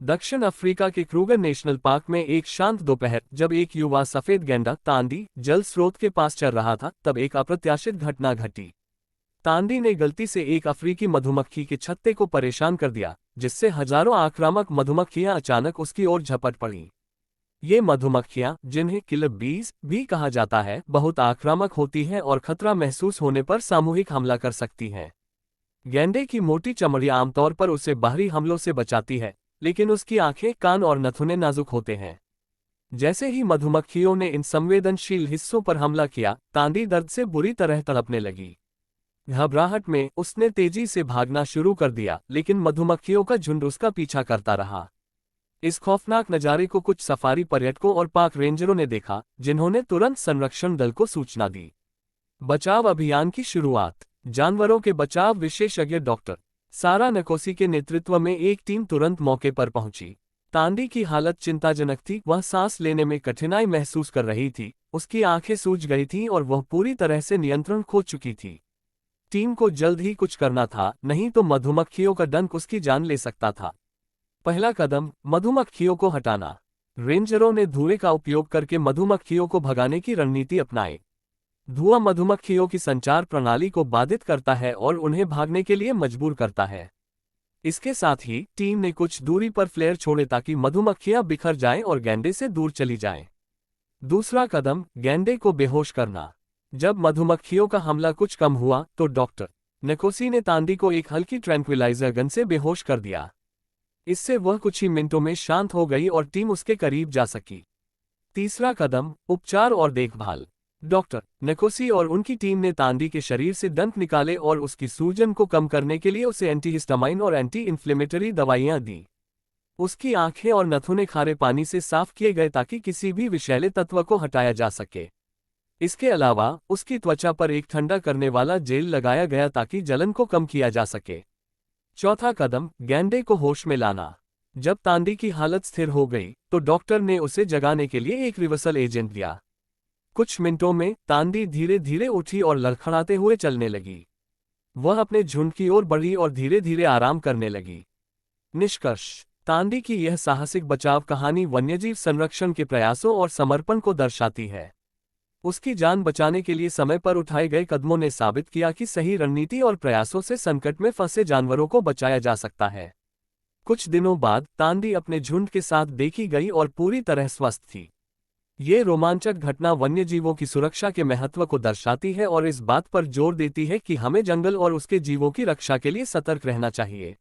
दक्षिण अफ्रीका के Kruger national park में एक शांत दोपहर जब एक युवा सफेद गैंडा तांदी जल स्रोत के पास चल रहा था, तब एक अप्रत्याशित घटना घटी। तांदी ने गलती से एक अफ्रीकी मधुमक्खी के छत्ते को परेशान कर दिया, जिससे हजारों आक्रामक मधुमक्खियां अचानक उसकी ओर झपट पड़ीं। ये मधुमक्खियां, जिन्हें किलर बीज भी कहा जाता है, बहुत आक्रामक होती हैं और खतरा महसूस होने पर सामूहिक हमला कर सकती हैं। गैंडे की मोटी चमड़ी आमतौर पर उसे बाहरी हमलों से बचाती है, लेकिन उसकी आंखें, कान और नथुने नाजुक होते हैं। जैसे ही मधुमक्खियों ने इन संवेदनशील हिस्सों पर हमला किया, तांदी दर्द से बुरी तरह तड़पने लगी। घबराहट में उसने तेजी से भागना शुरू कर दिया, लेकिन मधुमक्खियों का झुंड उसका पीछा करता रहा। इस खौफनाक नज़ारे को कुछ सफारी पर्यटकों और पार्क रेंजरों ने देखा, जिन्होंने तुरंत संरक्षण दल को सूचना दी। बचाव अभियान की शुरुआत। जानवरों के बचाव विशेषज्ञ डॉक्टर सारा नकोसी के नेतृत्व में एक टीम तुरंत मौके पर पहुंची। तांदी की हालत चिंताजनक थी, वह सांस लेने में कठिनाई महसूस कर रही थी, उसकी आंखें सूज गई थीं और वह पूरी तरह से नियंत्रण खो चुकी थी। टीम को जल्द ही कुछ करना था, नहीं तो मधुमक्खियों का डंक उसकी जान ले सकता था। पहला कदम, मधुमक्खियों को हटाना। रेंजरों ने धुएं का उपयोग करके मधुमक्खियों को भगाने की रणनीति अपनाई। धुआं मधुमक्खियों की संचार प्रणाली को बाधित करता है और उन्हें भागने के लिए मजबूर करता है। इसके साथ ही टीम ने कुछ दूरी पर फ्लेयर छोड़े ताकि मधुमक्खियां बिखर जाएं और गैंडे से दूर चली जाएं। दूसरा कदम, गैंडे को बेहोश करना। जब मधुमक्खियों का हमला कुछ कम हुआ तो डॉक्टर नकोसी ने तांदी को एक हल्की ट्रैंक्विलाइजर गन से बेहोश कर दिया। इससे वह कुछ ही मिनटों में शांत हो गई और टीम उसके करीब जा सकी। तीसरा कदम, उपचार और देखभाल। डॉक्टर नकोसी और उनकी टीम ने तांदी के शरीर से डंक निकाले और उसकी सूजन को कम करने के लिए उसे एंटीहिस्टामाइन और एंटी इन्फ्लेमेटरी दवाइयां दी। उसकी आंखें और नथुने खारे पानी से साफ किए गए ताकि किसी भी विषैले तत्व को हटाया जा सके। इसके अलावा उसकी त्वचा पर एक ठंडा करने वाला जेल लगाया गया ताकि जलन को कम किया जा सके। चौथा कदम, गैंडे को होश में लाना। जब तांदी की हालत स्थिर हो गई तो डॉक्टर ने उसे जगाने के लिए एक रिवर्सल एजेंट दिया। कुछ मिनटों में तांदी धीरे धीरे उठी और लड़खड़ाते हुए चलने लगी। वह अपने झुंड की ओर बढ़ी और धीरे धीरे आराम करने लगी। निष्कर्ष, तांदी की यह साहसिक बचाव कहानी वन्यजीव संरक्षण के प्रयासों और समर्पण को दर्शाती है। उसकी जान बचाने के लिए समय पर उठाए गए कदमों ने साबित किया कि सही रणनीति और प्रयासों से संकट में फंसे जानवरों को बचाया जा सकता है। कुछ दिनों बाद तांदी अपने झुंड के साथ देखी गई और पूरी तरह स्वस्थ थी। ये रोमांचक घटना वन्यजीवों की सुरक्षा के महत्व को दर्शाती है और इस बात पर जोर देती है कि हमें जंगल और उसके जीवों की रक्षा के लिए सतर्क रहना चाहिए।